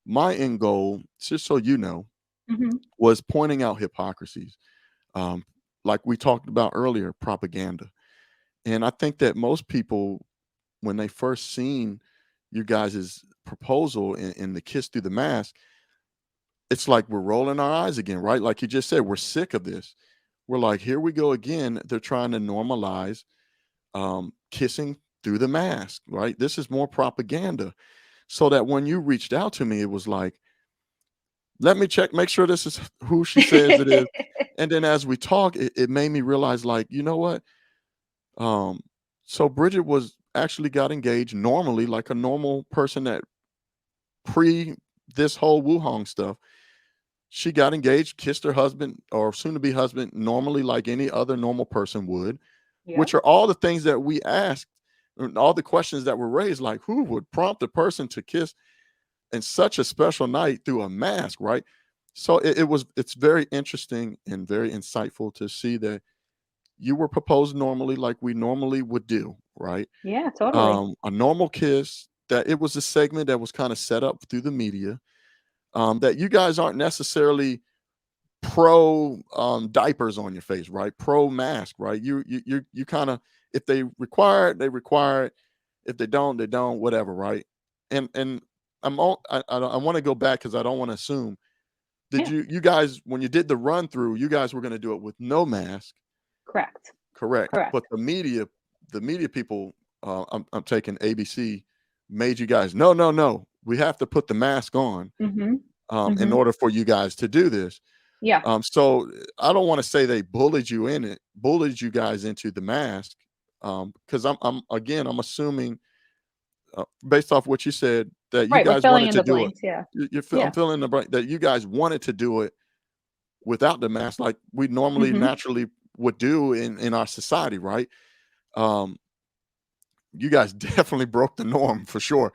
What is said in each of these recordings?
my end goal, just so you know, Hmm. was pointing out hypocrisies. Um, like we talked about earlier, propaganda. And I think that most people, when they first seen you guys' proposal in the kiss through the mask, it's like we're rolling our eyes again, right? Like you just said, we're sick of this. We're like, here we go again. They're trying to normalize kissing through the mask, right? This is more propaganda. So that when you reached out to me, it was like, let me check, make sure this is who she says it is. And then as we talk, it made me realize, like, you know what? Um, so Bridget was actually got engaged normally, like a normal person that pre this whole Wuhong stuff. She got engaged, kissed her husband or soon to be husband normally, like any other normal person would, Yep. which are all the things that we asked, and all the questions that were raised, like who would prompt a person to kiss in such a special night through a mask, right? So it's very interesting and very insightful to see that you were proposed normally, like we normally would do, right? Yeah, totally. A normal kiss, that it was a segment that was kind of set up through the media, that you guys aren't necessarily pro diapers on your face, right? Pro mask, right? You kind of, if they require it, they require it. If they don't, they don't. Whatever, right? And I want to go back because I don't want to assume. Did Yeah, you guys, when you did the run through, you guys were going to do it with no mask, correct. correct? Correct. But the media people, I'm taking ABC, made you guys no, no, no. We have to put the mask on Hmm. in Hmm. order for you guys to do this. Yeah. So I don't want to say they bullied you guys into the mask, because I'm again, I'm assuming, based off what you said, that you Right. We're guys filling wanted in to the do it. blanks. Yeah. I'm Yeah. feeling the break that you guys wanted to do it without the mask, like we normally Hmm. naturally would do in our society, right? Um, you guys definitely broke the norm for sure.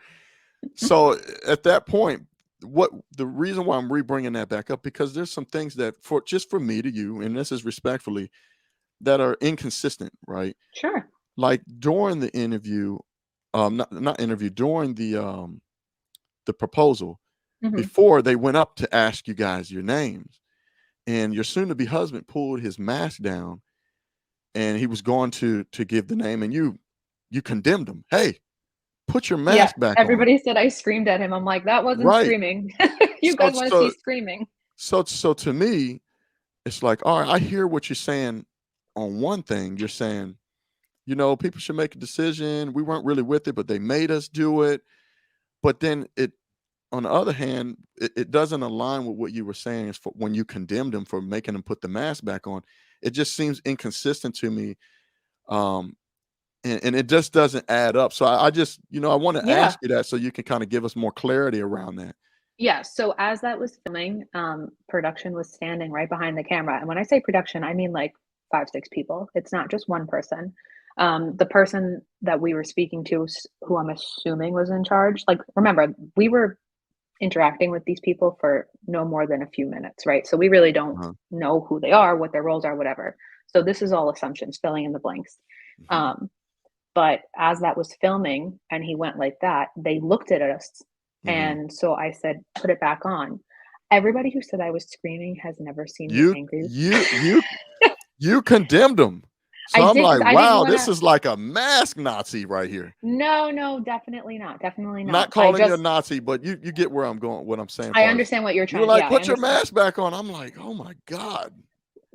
So at that point, what the reason why I'm re-bringing that back up, because there's some things that, for just for me to you, and this is respectfully, that are inconsistent, right? Sure. Like during the interview, not interview, during the proposal, Hmm. before they went up to ask you guys your names, and your soon-to-be husband pulled his mask down, and he was going to give the name, and you condemned him. Hey, put your Yeah. mask back on. Everybody said I screamed at him. I'm like, that wasn't Right. screaming. You So guys want to see so screaming? so to me, it's like, all right, I hear what you're saying. On one thing, you're saying, people should make a decision. We weren't really with it, but they made us do it. But then on the other hand, it doesn't align with what you were saying, is for when you condemned him for making him put the mask back on. It just seems inconsistent to me. Um, and it just doesn't add up. So I just, I want to Yeah. ask you that so you can kind of give us more clarity around that. Yeah. So as that was filming, production was standing right behind the camera. And when I say production, I mean like five, six people. It's not just one person. The person that we were speaking to, who I'm assuming was in charge, like, remember, we were interacting with these people for no more than a few minutes, right? So we really don't Uh-huh. know who they are, what their roles are, whatever. So this is all assumptions, filling in the blanks. Mhm. Um, but as that was filming and he went like that, they looked at us. Mhm. And so I said, put it back on. Everybody who said I was screaming has never seen me You angry. you you you condemned him. So I I'm did because like, I didn't wow, want this to. is like a mask Nazi right here. No, no, definitely not. Definitely Not not. I calling you a just, Nazi, but you get where I'm going, what I'm saying, I far as understand what you're you were trying. like, Yeah, I put your understand. mask back on. I'm like, oh my God.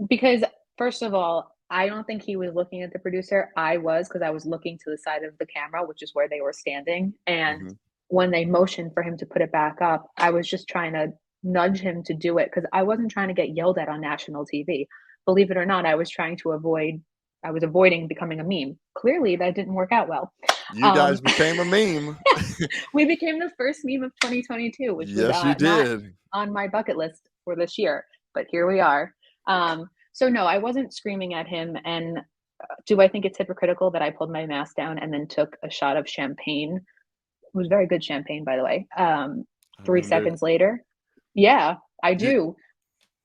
Because first of all, I don't think he was looking at the producer. I was, because I was looking to the side of the camera, which is where they were standing. And Mhm. when they motioned for him to put it back up, I was just trying to nudge him to do it because I wasn't trying to get yelled at on national TV. Believe it or not, I was avoiding becoming a meme. Clearly, that didn't work out well. You Um, guys became a meme. we became the first meme of 2022, which was Yes, you not did. on my bucket list for this year, but here we are. So no, I wasn't screaming at him. And do I think it's hypocritical that I pulled my mask down and then took a shot of champagne? It was very good champagne, by the way. I Three mean, there seconds later, yeah, I you do.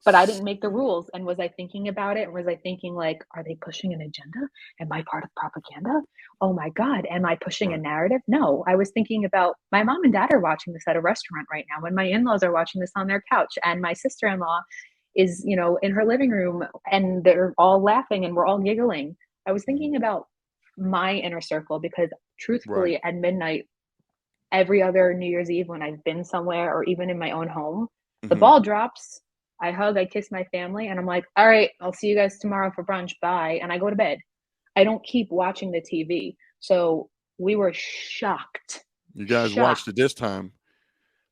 but I didn't make the rules. And was I thinking about it? And was I thinking like, are they pushing an agenda? Am I part of propaganda? Oh my God, am I pushing a Right. narrative? No, I was thinking about my mom and dad are watching this at a restaurant right now, and my in-laws are watching this on their couch, and my sister-in-law is, in her living room, and they're all laughing and we're all giggling. I was Mhm. thinking about my inner circle because Right. truthfully, at midnight, every other New Year's Eve when I've been somewhere or even in my own home, the Mhm. ball drops. I hug, I kiss my family, and I'm like, all right, I'll see you guys tomorrow for brunch. Bye. And I go to bed. I don't keep watching the TV. So we were shocked. You guys watched it Shocked. this time.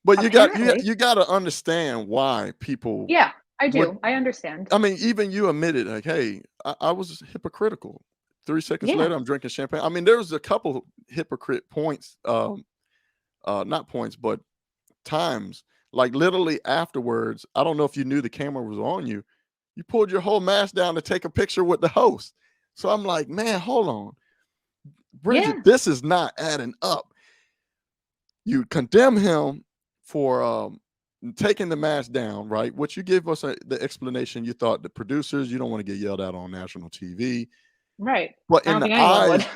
But Apparently. you got to understand why people Yeah, I would. do. I understand. I mean, even you admitted, like, hey, I was hypocritical. 3 seconds Yeah. later, I'm drinking champagne. I mean, there was a couple hypocrite points, not points, but times. Like literally afterwards, I don't know if you knew the camera was on you. You pulled your whole mask down to take a picture with the host. So I'm like, man, hold on, Bridget, Yeah. this is not adding up. You condemn him for taking the mask down, right? Which you give us the explanation. You thought the producers, you don't want to get yelled at on national TV. Right. But I in don't the think anyone would.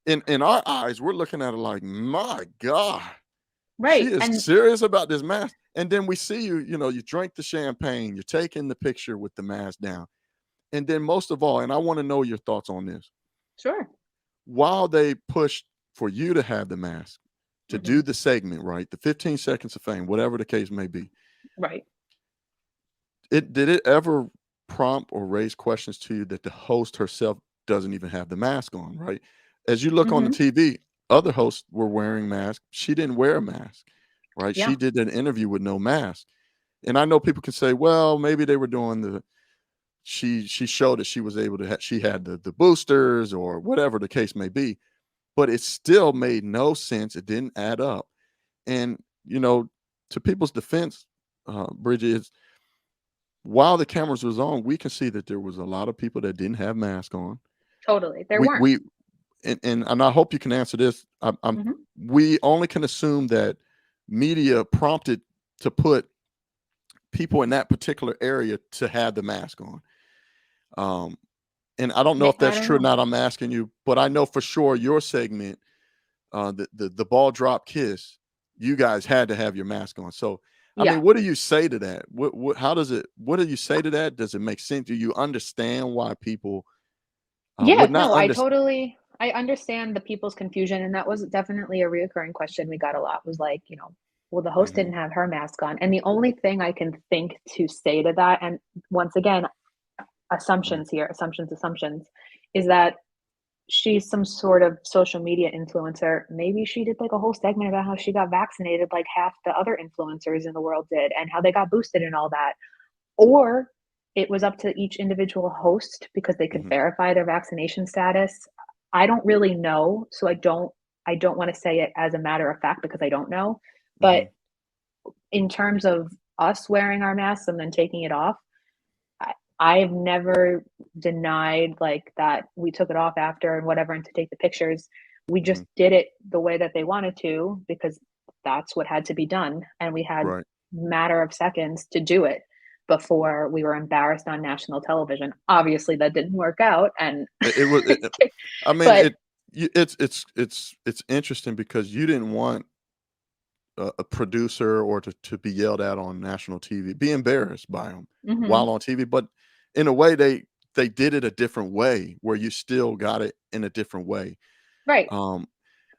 eyes, in our eyes, we're looking at it like, my God, she Right. is And serious about this mask. And then we see you, you drink the champagne, you're taking the picture with the mask down. And then most of all, and I want to know your thoughts on this, sure. while they pushed for you to have the mask, to Hmm. do the segment, right? The 15 seconds of fame, whatever the case may be. Right. Did it ever prompt or raise questions to you that the host herself doesn't even have the mask on, right? As you look on the Hmm. TV, other hosts were wearing masks. She didn't wear a mask, right? She Yeah. did an interview with no mask. And I know people can say, well, maybe they were doing the she showed that she was able to she had the boosters or whatever the case may be, but it still made no sense. It didn't add up. And to people's defense, Bridget, is while the cameras was on, we can see that there was a lot of people that didn't have masks on. Totally. There We weren't. we and I hope you can answer this. Hmm. We only can assume that media prompted to put people in that particular area to have the mask on. Um, and I don't know if I that's don't true or know. not. I'm asking you, but I know for sure your segment, the ball drop kiss, you guys had to have your mask on. So, I Yeah. mean, what do you say to that? What how does it? What do you say to that? Does it make sense? Do you understand why people Yeah, would not no, understand? I understand the people's confusion, and that was definitely a reoccurring question we got a lot was like, well, the host Hmm. didn't have her mask on. And the only thing I can think to say to that, and once again, assumptions here, assumptions, is that she's some sort of social media influencer. Maybe she did like a whole segment about how she got vaccinated like half the other influencers in the world did and how they got boosted and all that. Or it was up to each individual host because they could Hmm. verify their vaccination status. I don't really know, so I don't want to say it as a matter of fact because I don't know. But Hmm. in terms of us wearing our masks and then taking it off, I've never denied like that we took it off after and whatever and to take the pictures. We Hmm. just did it the way that they wanted to because that's what had to be done. And we had Right. matter of seconds to do it before we were embarrassed on national television. Obviously that didn't work out and It was. I mean, but it's interesting because you didn't want a producer or to be yelled at on national TV, be embarrassed by them while mhm, on TV. But in a way, they did it a different way, where you still got it in a different way. right. Um,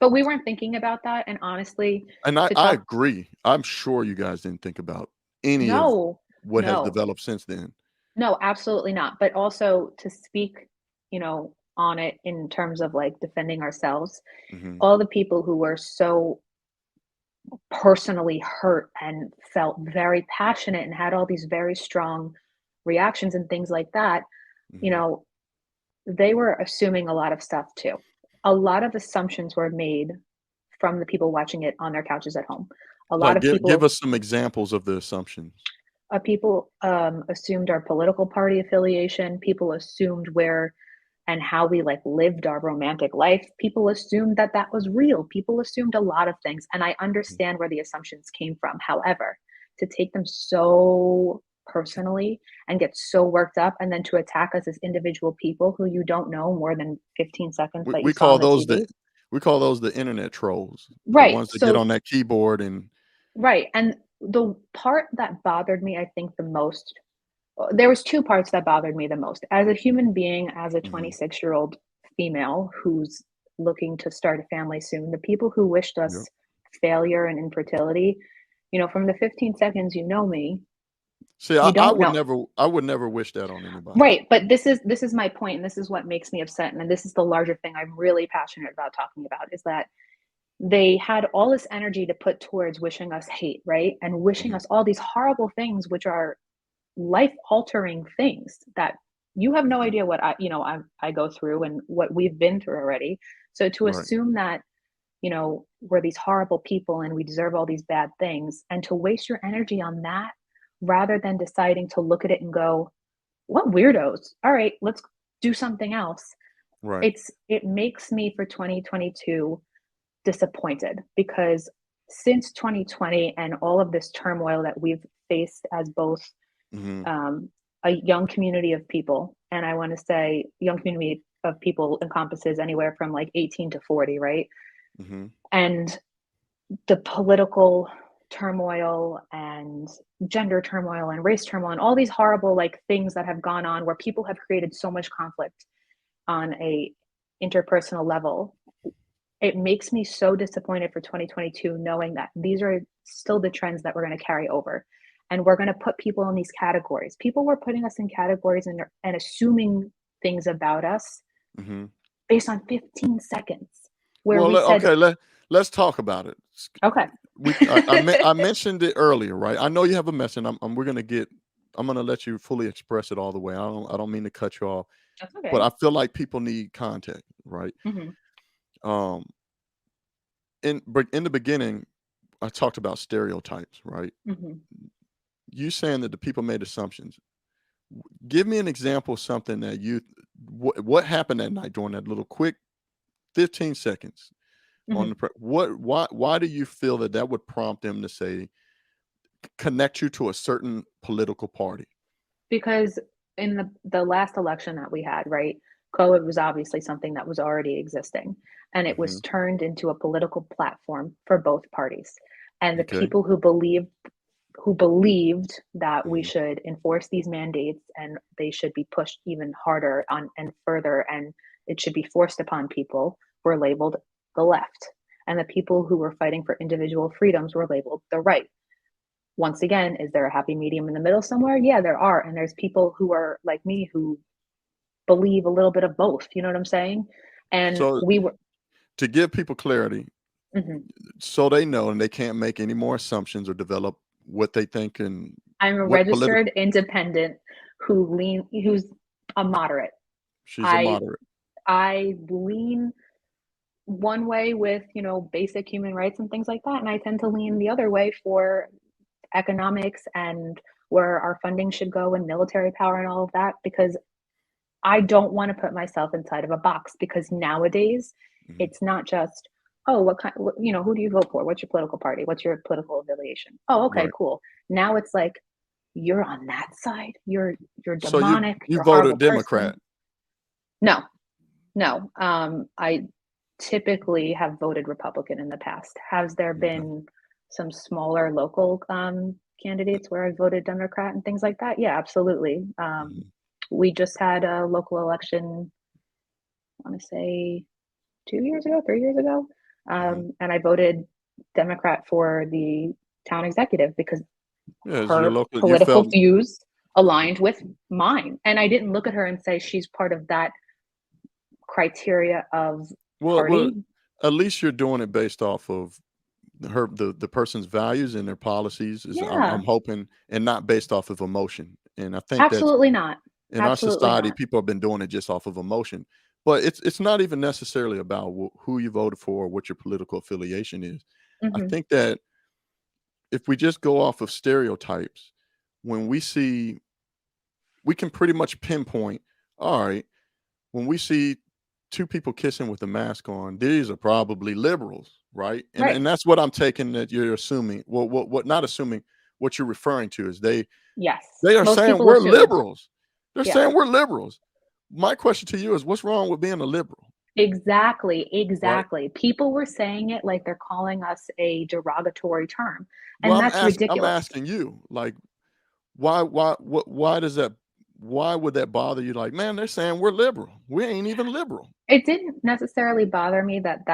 But we weren't thinking about that and honestly and to I talk agree. I'm sure you guys didn't think about any of no, what has no. developed since then. No, absolutely not. But also to speak, on it in terms of like defending ourselves, Hmm. all the people who were so personally hurt and felt very passionate and had all these very strong reactions and things like that, you Hmm. know, they were assuming a lot of stuff too. A lot of assumptions were made from the people watching it on their couches at home. A lot Like, of give people us some examples of the assumptions. assumed our political party affiliation. People assumed where and how we like lived our romantic life. People assumed that that was real. People assumed a lot of things, and I Mhm. understand where the assumptions came from. However, to take them so personally and get so worked up, and then to attack us as individual people who you don't know more than 15 seconds that you We saw call on the those TV. we call those the internet trolls, the Right. ones that get So on that keyboard and right. And the part that bothered me, I think the most, there was 2 parts that bothered me the most. As a human being, as a mhm, 26-year-old female who's looking to start a family soon, the people who wished yep. us failure and infertility, from the 15 seconds you know me, See, you don't know. I would never wish that on anybody. Right, but this is my point, and this is what makes me upset, and this is the larger thing I'm really passionate about talking about, is that they had all this energy to put towards wishing us hate, right? And wishing Mhm, us all these horrible things, which are life altering things that you have no mhm, idea what I go through and what we've been through already. So to right, assume that, we're these horrible people and we deserve all these bad things, and to waste your energy on that rather than deciding to look at it and go, what weirdos. All right, let's do something else. right, It makes me for 2022 disappointed because since 2020 and all of this turmoil that we've faced as both mhm, um, a young community of people, and I want to say young community of people encompasses anywhere from like 18 to 40, right? mhm, And the political turmoil and gender turmoil and race turmoil and all these horrible like things that have gone on where people have created so much conflict on a interpersonal level, it makes me so disappointed for 2022 knowing that these are still the trends that we're going to carry over, and we're going to put people in these categories. People were putting us in categories and assuming things about us mhm. based on 15 seconds where Well, we said, okay, let's talk about it. okay, I mentioned it earlier, right? I know you have a message. We're gonna get. I'm gonna let you fully express it all the way. I don't mean to cut you off, that's but okay. I feel like people need context, right? Hmm. Um, in the beginning, I talked about stereotypes, right? Hmm. You saying that the people made assumptions. Give me an example of something that what happened that night during that little quick 15 seconds on Hmm. the what why do you feel that that would prompt them to say connect you to a certain political party? Because in the last election that we had, right, COVID was obviously something that was already existing, and it was Mhm. turned into a political platform for both parties. And the Okay. people who believed that we Mhm. should enforce these mandates and they should be pushed even harder on and further, and it should be forced upon people, were labeled the left. And the people who were fighting for individual freedoms were labeled the right. Once again, is there a happy medium in the middle somewhere? Yeah, there are. And there's people who are like me who believe a little bit of both. You know what I'm saying? And So we were, to give people clarity, mhm. so they know and they can't make any more assumptions or develop what they think and I'm a what political registered independent who's a moderate. she's a I moderate. I lean one way with, basic human rights and things like that. And I tend to lean the other way for economics and where our funding should go and military power and all of that, because I don't want to put myself inside of a box, because nowadays Mhm. it's not just, oh, who do you vote for? What's your political party? What's your political affiliation? Oh, okay, Right. cool. Now it's like, you're on that side. You're So demonic. you You're a horrible voted person. Democrat. No, no. I typically have voted Republican in the past. Has there Okay. been some smaller local candidates where I voted Democrat and things like that? Yeah, absolutely. Mhm. We just had a local election, I want to say 2 years ago, 3 years ago. Mhm. And I voted Democrat for the town executive because Yeah, it's your her local you political felt views Mhm. aligned with mine. And I didn't look at her and say she's part of that criteria of Well, party. at least you're doing it based off of the person's values and their policies is I'm Yeah, hoping and not based off of emotion. And I think that's absolutely not. in our Absolutely society, not. people have been doing it just off of emotion. But it's not even necessarily about who you voted for or what your political affiliation is. I Hmm. think that if we just go off of stereotypes, when we see, we can pretty much pinpoint, all right, when we see two people kissing with a mask on, these are probably liberals, right? Right. And that's what I'm taking that you're assuming. Well, what not assuming, what you're referring to is Yes. they are Most saying people we're assumed. liberals. They're Yeah. saying we're liberals. My question to you is, what's wrong with being a liberal, Exactly, right? exactly. People were saying it like they're calling us a derogatory term, Well, and that's I'm ridiculous. asking you, like, why does that, why would that bother you? Like, man, they're saying we're liberal. We ain't even liberal. It didn't necessarily bother me that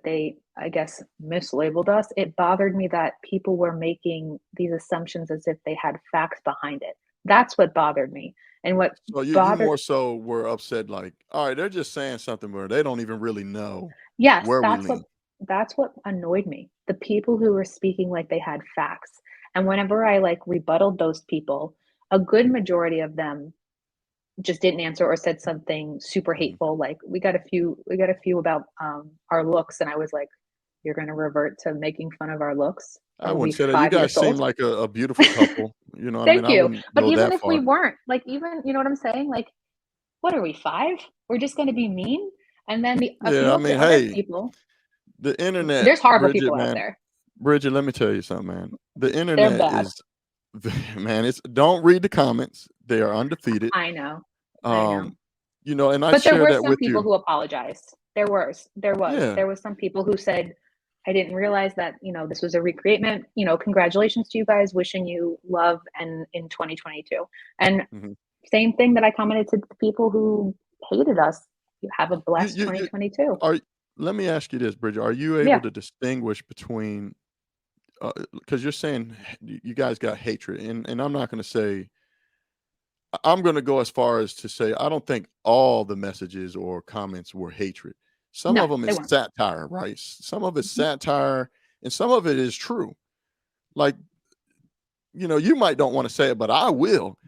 they, I guess, mislabeled us. It bothered me that people were making these assumptions as if they had facts behind it. That's what bothered me. And what So you bothered more so were upset, like, all right, they're just saying something where they don't even really know Yes, where we lean. that's what annoyed me. The people who were speaking like they had facts. And whenever I like rebutted those people, a good majority of them just didn't answer or said something super Mhm. hateful. Like we got a few about our looks, and I was like, "You're going to revert to making fun of our looks I from when we wouldn't say that. You 5 years guys seem old?" like a beautiful couple. You know what I mean? Thank I you. wouldn't But go even that if we far. weren't, like, even you know what I'm saying? Like, what are we 5? We're just going to be mean. And then a Yeah, few I of the mean, other hey, people, the internet, there's horrible Bridget, people out man, there. Bridget, let me tell you something, man. The They're internet bad. is, man, it's, don't read the comments. They are undefeated. I know. I know. Um, and I But there share were that some with people you. who apologized. There was. There was. Yeah. There was some people who said, "I didn't realize that, this was a recreation. Congratulations to you guys. Wishing you love and in 2022." And Mhm. same thing that I commented to the people who hated us. You have a blessed You 2022. are. Let me ask you this, Bridget. Are you able Yeah. to distinguish between, because you're saying you guys got hatred, and I'm not going to say, I'm going to go as far as to say I don't think all the messages or comments were hatred. Some No, of them they is weren't. satire, right? Some of it's Mhm. satire, and some of it is true. Like, you might don't want to say it, but I will.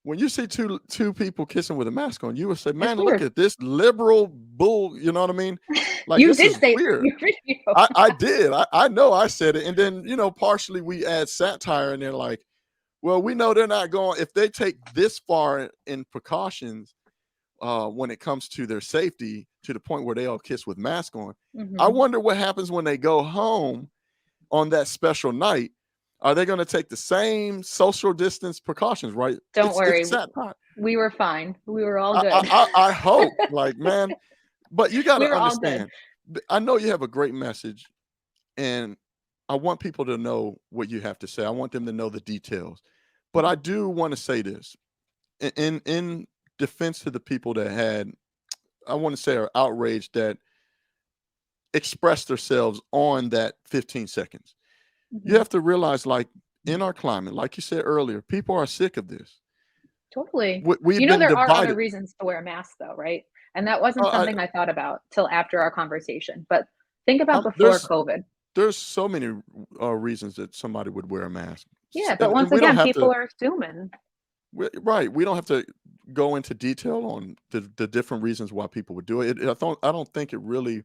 When you see two people kissing with a mask on, you will say, It's "Man, look weird. at this liberal bull." You know what I mean? Like, You this did is say it in weird. your video. I did. I know I said it, and then partially we add satire, and they're like, "Well, we know they're not going if they take this far in precautions when it comes to their safety to the point where they all kiss with mask on. I Mhm. wonder what happens when they go home on that special night. Are they going to take the same social distance precautions? Right? Don't It's worry. satire. We were fine. We were all I, I good. I I hope, like, man, but you got We to were all good. understand. I know you have a great message, and I want people to know what you have to say. I want them to know the details. But I do want to say this in defense to the people that had, I want to say, are outraged that expressed themselves on that 15 seconds. You Mhm. have to realize, like, in our climate, like you said earlier, people are sick of this. Totally. We've been There are other divided. reasons to wear a mask though, right? And that wasn't Uh, something I thought about till after our conversation, but think about before there's COVID. so many reasons that somebody would wear a mask. Yeah, but And once we don't again, have to. people are assuming. Right. We don't have to go into detail on the different reasons why people would do it. I don't think it really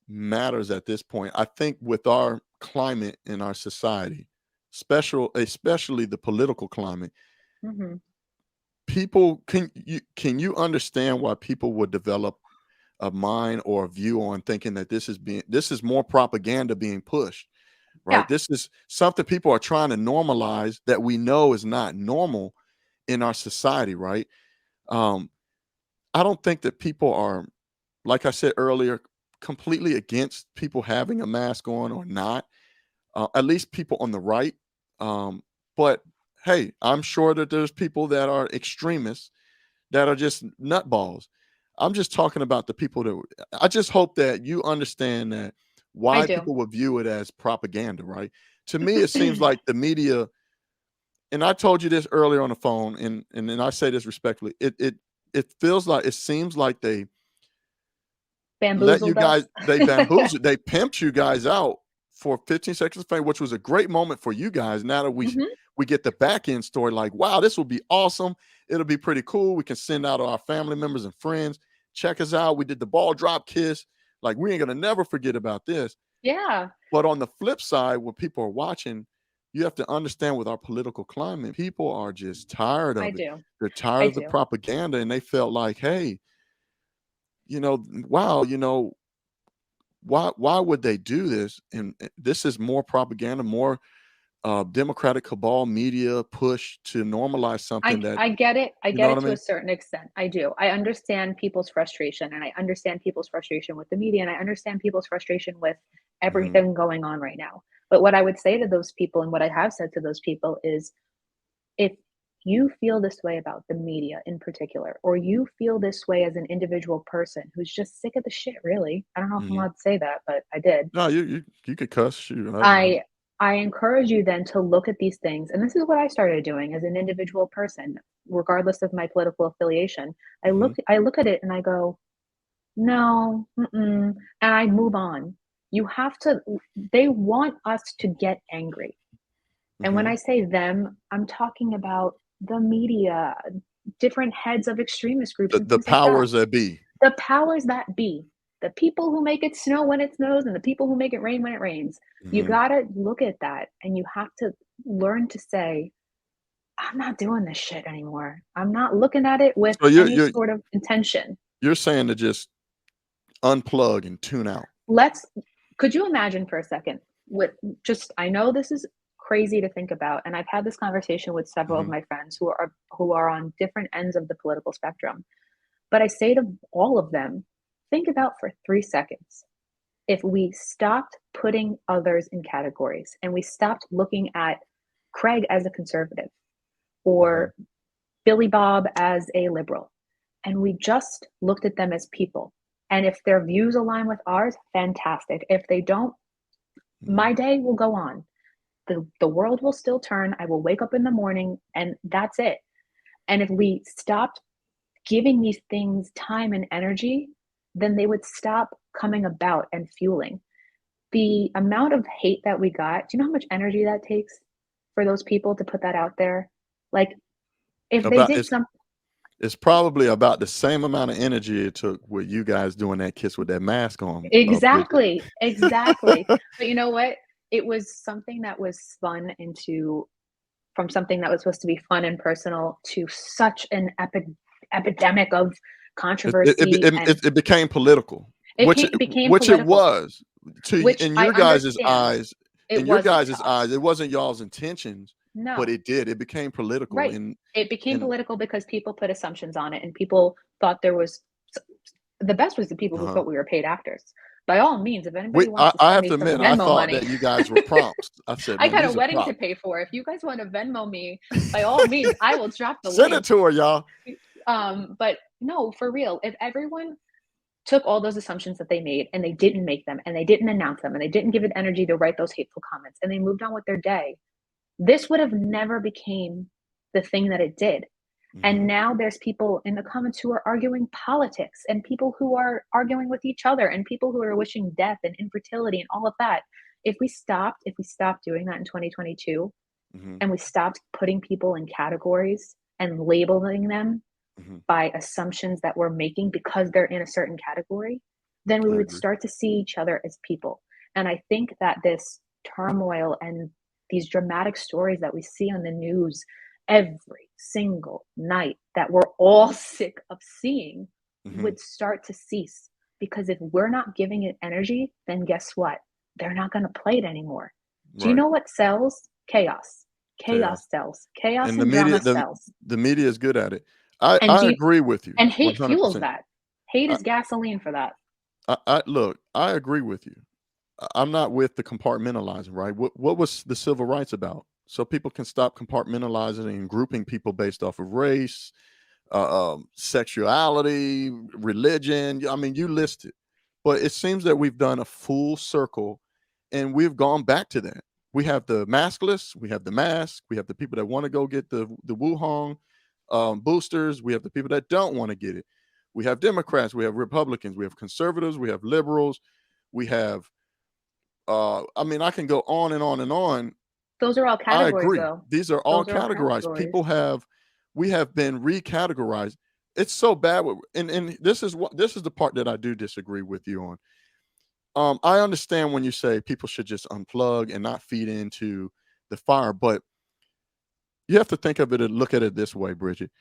matters at this point. I think with our climate in our society, especially the political climate, Mhm. people can you understand why people would develop a mind or a view on thinking that this is more propaganda being pushed, right? Yeah, This is something people are trying to normalize that we know is not normal in our society, right? Um, I don't think that people are, like I said earlier, completely against people having a mask on or not. At least people on the right. Um, but hey, I'm sure that there's people that are extremists that are just nutballs. I'm just talking about the people that I just hope that you understand that I why do. people would view it as propaganda, right? To me, it seems like the media, and I told you this earlier on the phone, and then I say this respectfully. It feels like, it seems like they let you Bamboozled us. guys, they bamboozled, they pimped you guys out for 15 seconds of fame, which was a great moment for you guys. Now that Mhm. we get the back end story, like, wow, this will be awesome. It'll be pretty cool. We can send out to our family members and friends. Check us out. We did the ball drop kiss. Like, we ain't gonna never forget about this. Yeah, But on the flip side, when people are watching, you have to understand with our political climate, people are just tired I of it. do. They're tired I of the do. propaganda, and they felt like, hey, wow, why would they do this? And this is more propaganda, more Democratic cabal media push to normalize something that, I get it. I you know get what it I to mean? a certain extent. I do. I understand people's frustration, and I understand people's frustration with the media, and I understand people's frustration with Hmm. everything going on right now. But what I would say to those people, and what I have said to those people, is if you feel this way about the media in particular, or you feel this way as an individual person who's just sick of the shit, really. I don't know if I'm Hmm. allowed to say that, but I did. No, you could cuss. Shoot, I don't know. I I encourage you then to look at these things, and this is what I started doing as an individual person, regardless of my political affiliation. Hmm. I look at it and I go, "No, mm-mm," and I move on. You have to they want us to get angry. And when Hmm. I say them, I'm talking about the media, different heads of extremist groups and The things like that. powers that be. The powers that be, the people who make it snow when it snows and the people who make it rain when it rains. You Hmm. gotta look at that and you have to learn to say, I'm not doing this shit anymore. I'm not looking at it with So any sort of intention. you're saying to just unplug and tune out. Let's could you imagine for a second with just I know this is crazy to think about, and I've had this conversation with several of Hmm. my friends who are on different ends of the political spectrum. But I say to all of them, think about for 3 seconds. If we stopped putting others in categories and we stopped looking at Craig as a conservative Hmm. or Billy Bob as a liberal, and we just looked at them as people. And if their views align with ours, fantastic. If they don't, Hmm. my day will go on. The world will still turn. I will wake up in the morning and that's it. And if we stopped giving these things time and energy, then they would stop coming about and fueling. The amount of hate that we got, do you know how much energy that takes for those people to put that out there? Like, if they About did some it's probably about the same amount of energy it took with you guys doing that kiss with that mask on, Bridget. exactly, exactly. But you know what? It was something that was spun into from something that was supposed to be fun and personal to such an epidemic of controversy, and It became political, it became which it political, was to which in I your guys' understand. eyes. It In your wasn't to guys' eyes, us. it wasn't y'all's intentions, but No. it did. It became political, Right. It became and political because people put assumptions on it and people thought there was the best was the people who uh-huh. thought we were paid actors. By all means, if anybody wants to I send have me to some admit, I Venmo thought money, that you guys were prompts. I said, I man, got a these are wedding to props. pay for. If you guys want to Venmo me, by all means, I will drop the Send it link. to her, y'all. But no, for real, if everyone took all those assumptions that they made and they didn't make them and they didn't announce them and they didn't give it energy to write those hateful comments and they moved on with their day, this would have never became the thing that it did. And Hmm. now there's people in the comments who are arguing politics and people who are arguing with each other and people who are wishing death and infertility and all of that. If we stopped doing that in 2022 Hmm. and we stopped putting people in categories and labeling them Hmm. by assumptions that we're making because they're in a certain category, then we I would agree. start to see each other as people. And I think that this turmoil and these dramatic stories that we see on the news every single night that we're all sick of seeing Hmm. would start to cease. Because if we're not giving it energy, then guess what? They're not going to play it anymore. Do you Right. know what sells? Chaos. Chaos. Chaos sells. Chaos And and drama the sells. media is good at it. And I do you, agree with you and hate fuels 100%. that. Hate I is gasoline for that. I look, I agree with you. I'm not with the compartmentalizing, right? What was the civil rights about? So people can stop compartmentalizing and grouping people based off of race, sexuality, religion. I mean, you list it. But it seems that we've done a full circle and we've gone back to that. We have the maskless, we have the mask, we have the people that want to go get the Wuhan boosters, we have the people that don't want to get it. We have Democrats, we have Republicans, we have conservatives, we have liberals, we have I mean, I can go on and on and on. Those are all I categories, agree. though. These are all Those are all categorized. categories. We have been recategorized. It's so bad. And this is the part that I do disagree with you on. I understand when you say people should just unplug and not feed into the fire, but you have to think of it and look at it this way, Bridget.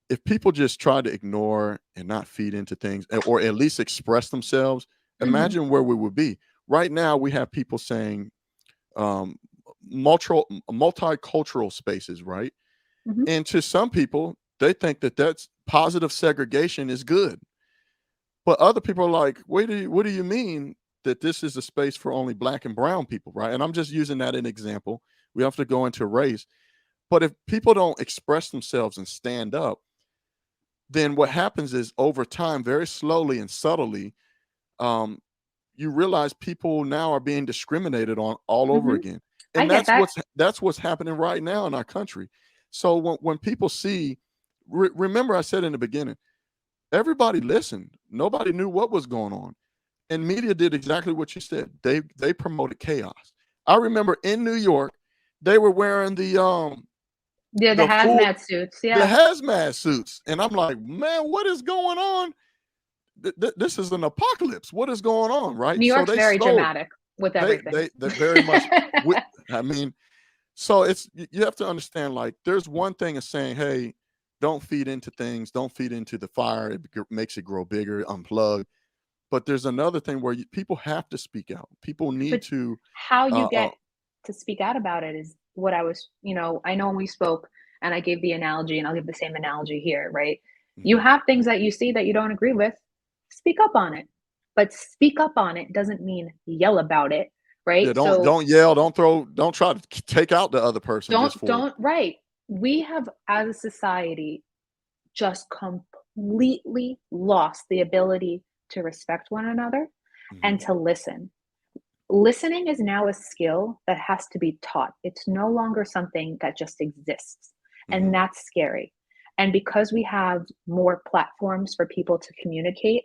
If people just try to ignore and not feed into things, or at least express themselves, Mhm. imagine where we would be. Right now, we have people saying, um, multicultural spaces, right? Mhm. And to some people, they think that that's positive segregation is good. But other people are like, what do you mean that this is a space for only black and brown people, right? And I'm just using that as an example. We have to go into race. But if people don't express themselves and stand up, then what happens is over time, very slowly and subtly, um, you realize people now are being discriminated on all over Mhm. again. I And get that. that's what's happening right now in our country. So when people see, remember I said in the beginning, everybody listened. Nobody knew what was going on. And media did exactly what you said. They promoted chaos. I remember in New York, they were wearing Yeah, the the full hazmat suits, the yeah. hazmat suits. And I'm like, man, what is going on? This is an apocalypse. What is going on? Right. New So York's they very sold dramatic with everything. they very much I mean, so it's you have to understand, like, there's one thing of saying, hey, don't feed into things, don't feed into the fire, makes it grow bigger, unplug. But there's another thing where people have to speak out. People need But to how you uh, uh get to speak out about it is what I was, I know when we spoke and I gave the analogy and I'll give the same analogy here, right? You mhm. have things that you see that you don't agree with, speak up on it. But speak up on it doesn't mean yell about it, Yeah, right? So don't yell, don't throw, don't try to take out the other person just for don't right. We have as a society just completely lost the ability to respect one another and mhm, to listen. Listening is now a skill that has to be taught. It's no longer something that just exists. And mhm, that's scary. And because we have more platforms for people to communicate,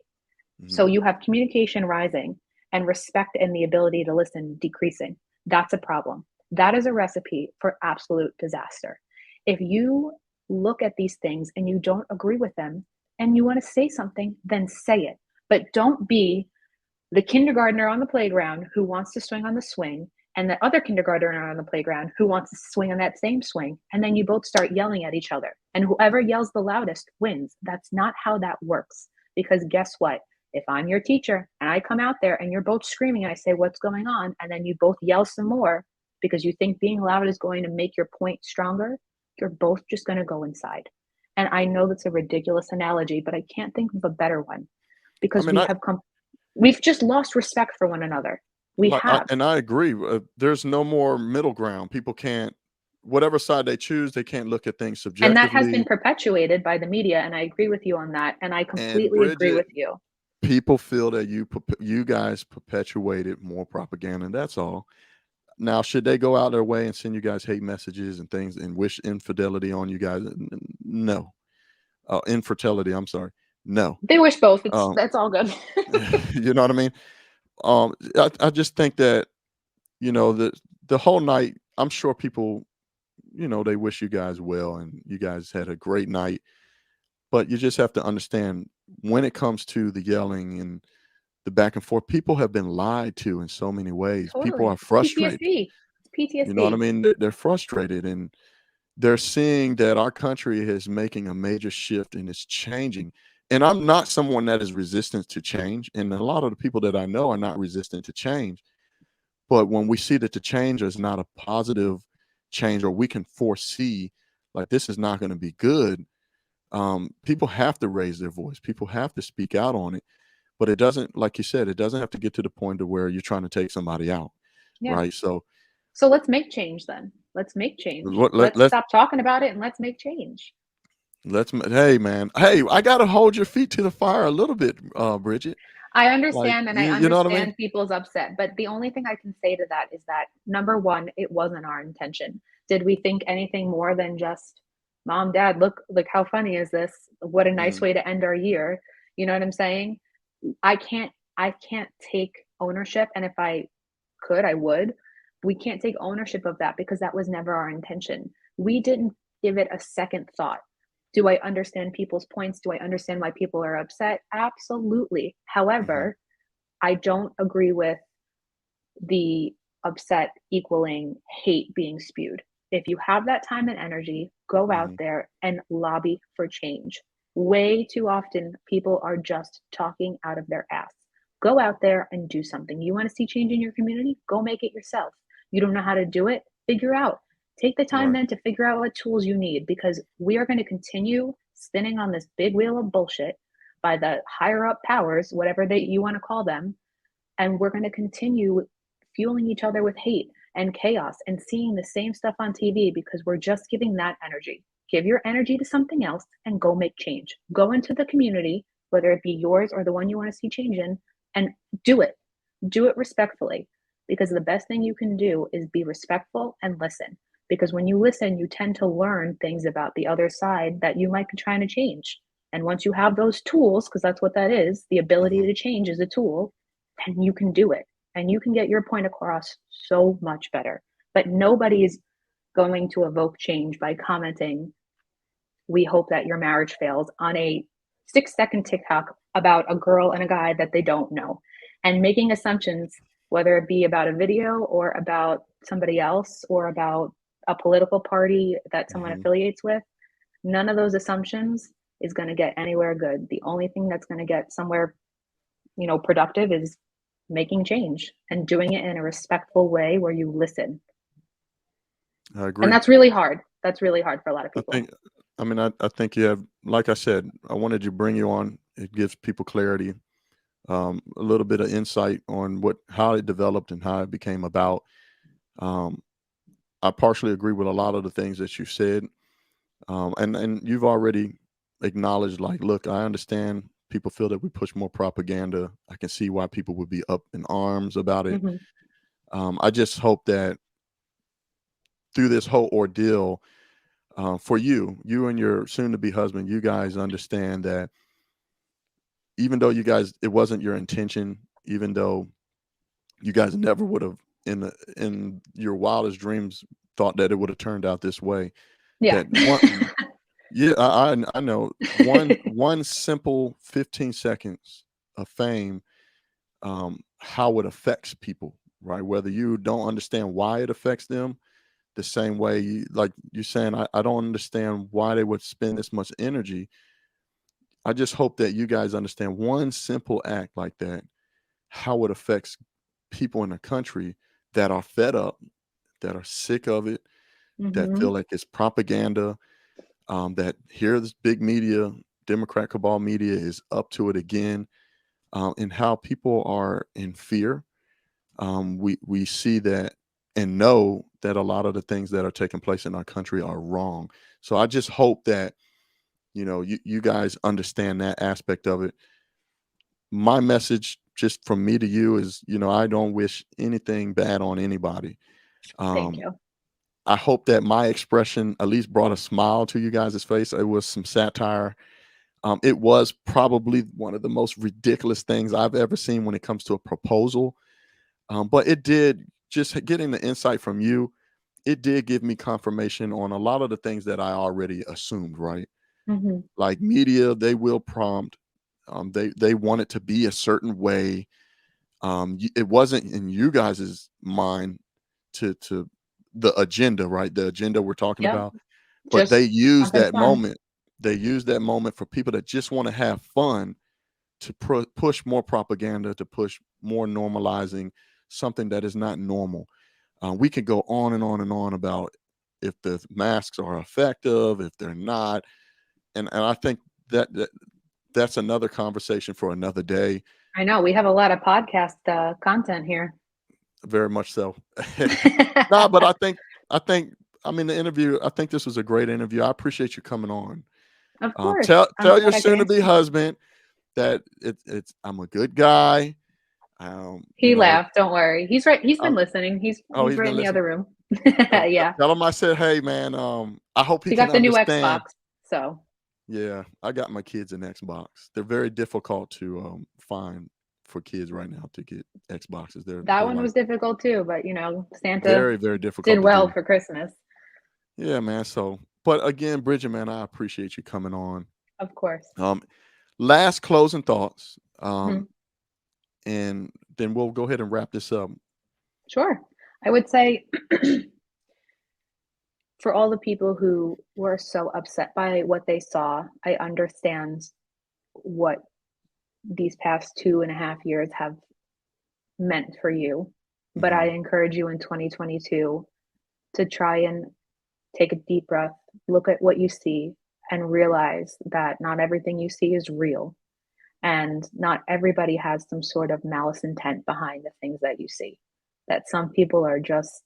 so mhm, you have communication rising and respect and the ability to listen decreasing. That's a problem. That is a recipe for absolute disaster. If you look at these things and you don't agree with them and you want to say something, then say it. But don't be the kindergartner on the playground who wants to swing on the swing and the other kindergartner on the playground who wants to swing on that same swing. And then you both start yelling at each other. And whoever yells the loudest wins. That's not how that works. Because guess what? If I'm your teacher and I come out there and you're both screaming and I say, what's going on? And then you both yell some more because you think being loud is going to make your point stronger, you're both just going to go inside. And I know that's a ridiculous analogy, but I can't think of a better one I because mean, we've just lost respect for one another. We have. I agree. There's no more middle ground. People can't, whatever side they choose, they can't look at things And that has been subjectively. perpetuated by the media. And I agree with you on that. And I And completely agree Bridget, with you. people feel that you guys perpetuated more propaganda. And that's all. Now, should they go out their way and send you guys hate messages and things and wish infidelity on you guys? No. Infertility. I'm sorry. No. They wish both. Um, That's all good. you know what I mean? I just think that the whole night. I'm sure people, they wish you guys well and you guys had a great night. But you just have to understand when it comes to the yelling and the back and forth, people have been lied to in so many ways. People are Totally. It's frustrated. PTSD. It's You know what I PTSD. mean? They're frustrated and they're seeing that our country is making a major shift and it's changing. And I'm not someone that is resistant to change. And a lot of the people that I know are not resistant to change. But when we see that the change is not a positive change, or we can foresee like this is not going to be good, people have to raise their voice. People have to speak out on it. But it doesn't, like you said, it doesn't have to get to the point to where you're trying to take somebody out, Yeah. right? So So let's make change then. Let's make change. let, let, Let's let's stop talking about it and let's make change. hey man, hey, I gotta hold your feet to the fire a little bit, Bridget. I Like understand and I you know what I mean? understand people's upset, but the only thing I can say to that is that number one, it wasn't our intention. Did we think anything more than just, mom, dad, look how funny is this? What a nice Mhm, way to end our year. You know what I'm saying? I can't take ownership, and if I could, I would. We can't take ownership of that because that was never our intention. We didn't give it a second thought. Do I understand people's points? Do I understand why people are upset? Absolutely. mhm, However, I don't agree with the upset equaling hate being spewed. If you have that time and energy, go out mhm. there and lobby for change. Way too often, people are just talking out of their ass. Go out there and do something. You want to see change in your community? Go make it yourself. You don't know how to do it? Figure out. Take the time Right. then to figure out what tools you need, because we are going to continue spinning on this big wheel of bullshit by the higher up powers, whatever they you want to call them, and we're going to continue fueling each other with hate and chaos and seeing the same stuff on TV because we're just giving that energy. Give your energy to something else and go make change. Go into the community, whether it be yours or the one you want to see change in, and do it. Do it respectfully, because the best thing you can do is be respectful and listen. Because when you listen, you tend to learn things about the other side that you might be trying to change. And once you have those tools, because that's what that is, the ability Hmm. to change is a tool, then you can do it and you can get your point across so much better. But nobody's going to evoke change by commenting, "We hope that your marriage fails," on a 6-second TikTok about a girl and a guy that they don't know, and making assumptions, whether it be about a video or about somebody else or about a political party that someone Hmm. affiliates with. None of those assumptions is going to get anywhere good. The only thing that's going to get somewhere, productive is making change and doing it in a respectful way where you listen. I And agree. that's really hard. That's really hard for a lot of I people. think, I think you have, like I said, I wanted to bring you on. It gives people clarity, a little bit of insight on how it developed and how it became about. Um, I partially agree with a lot of the things that you said. And you've already acknowledged, like, look, I understand people feel that we push more propaganda. I can see why people would be up in arms about it. Hmm. I just hope that through this whole ordeal, for you and your soon-to-be husband, you guys understand that even though it wasn't your intention, even though you guys never would have in your wildest dreams thought that it would have turned out this way. Yeah. That one, yeah, I know one simple 15 seconds of fame, how it affects people, right? Whether you don't understand why it affects them, the same way like you're saying, I don't understand why they would spend this much energy. I just hope that you guys understand one simple act like that, how it affects people in the country that are fed up, that are sick of it, that Hmm. feel like it's propaganda, that here this big media, Democrat cabal media is up to it again, and how people are in fear. We see that and know that a lot of the things that are taking place in our country are wrong. So I just hope that you guys understand that aspect of it. My message just from me to you is, I don't wish anything bad on anybody. Thank Um, you. I hope that my expression at least brought a smile to you guys' face. It was some satire. It was probably one of the most ridiculous things I've ever seen when it comes to a proposal. But it did, just getting the insight from you, it did give me confirmation on a lot of the things that I already assumed, right? Hmm. Like media, they will prompt. They want it to be a certain way. It wasn't in you guys' mind to the agenda, right? The agenda we're talking Yep. about, but Just having fun. They use that moment for people that just want to have fun to push more propaganda, to push more normalizing something that is not normal. We could go on and on and on about if the masks are effective, if they're not, and I think that that's another conversation for another day. I know we have a lot of podcast content here. Very much so. No, but I think I mean the interview. I think this was a great interview. I appreciate you coming on. Of Tell course. I'm tell your glad I could soon to be answer. husband that it's I'm a good guy. You He know, laughed. Don't worry. He's right. He's been I'm, listening. oh, He's he's right been in the listening. other room. Oh, Yeah. tell him I said, hey man, I hope he He can got the new understand. Xbox. So Yeah, I got my kids an Xbox. They're very difficult to find for kids right now to get Xboxes. that They're one like was difficult too, but Santa very, very did difficult to well do. for Christmas. Yeah, man. So, but again, Bridget, man, I appreciate you coming on. Of course. Um, Last closing thoughts, Mhm. and then we'll go ahead and wrap this up. Sure. I would say for all the people who were so upset by what they saw, I understand what these past 2.5 years have meant for you. But I Hmm. encourage you in 2022 to try and take a deep breath, look at what you see, and realize that not everything you see is real. And not everybody has some sort of malice intent behind the things that you see. That some people are just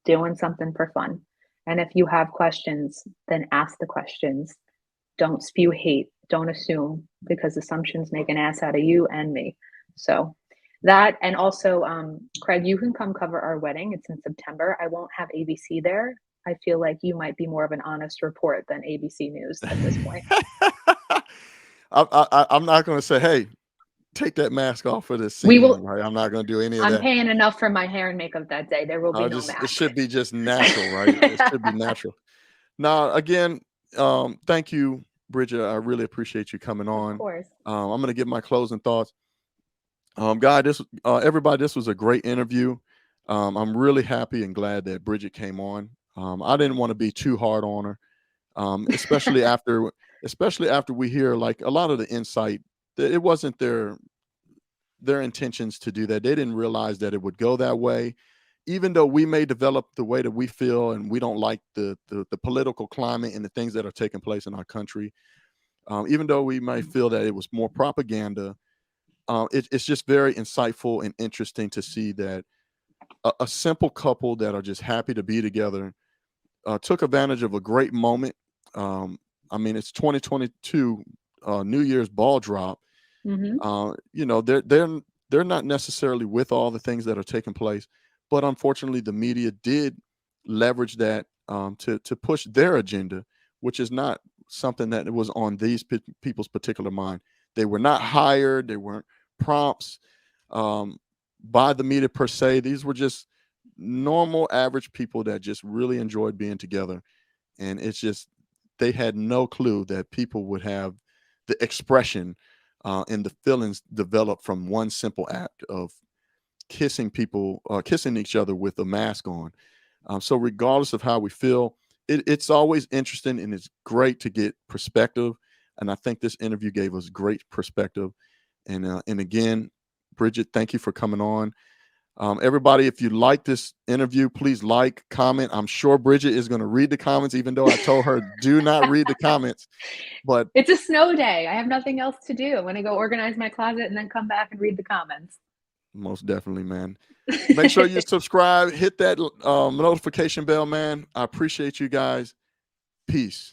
doing something for fun. And if you have questions, then ask the questions. Don't spew hate. Don't assume, because assumptions make an ass out of you and me. So that, and also, Craig, you can come cover our wedding. It's in September. I won't have ABC there. I feel like you might be more of an honest report than ABC News at this point. I'm not going to say, hey, take that mask off for this We scene, will. right? I'm not going to do any of I'm that. paying enough for my hair and makeup that day. There will be no It mask. should be just natural, right? It should be natural. Now, again, thank you, Bridget. I really appreciate you coming Of on. course. I'm going to give my closing thoughts. Everybody, this was a great interview. I'm really happy and glad that Bridget came on. I didn't want to be too hard on her, um, especially after, especially after we hear like a lot of the insight that it wasn't their intentions to do that. They didn't realize that it would go that way. Even though we may develop the way that we feel and we don't like the political climate and the things that are taking place in our country, even though we might feel that it was more propaganda, it's just very insightful and interesting to see that a simple couple that are just happy to be together took advantage of a great moment. I mean, it's 2022 New Year's ball drop. Hmm. You know, they're not necessarily with all the things that are taking place, but unfortunately, the media did leverage that to push their agenda, which is not something that was on these people's particular mind. They were not hired. They weren't prompts um, by the media per se. These were just normal, average people that just really enjoyed being together, and it's just they had no clue that people would have the expression and the feelings developed from one simple act of kissing each other with a mask on. So regardless of how we feel, it's always interesting and it's great to get perspective. And I think this interview gave us great perspective. And again, Bridget, thank you for coming on. Everybody, if you like this interview, please like, comment. I'm sure Bridget is going to read the comments, even though I told her do not read the comments. But It's a snow day. I have nothing else to do. I'm going to go organize my closet and then come back and read the comments. most definitely, man. Make sure you subscribe, hit that notification bell, man. I appreciate you guys. Peace.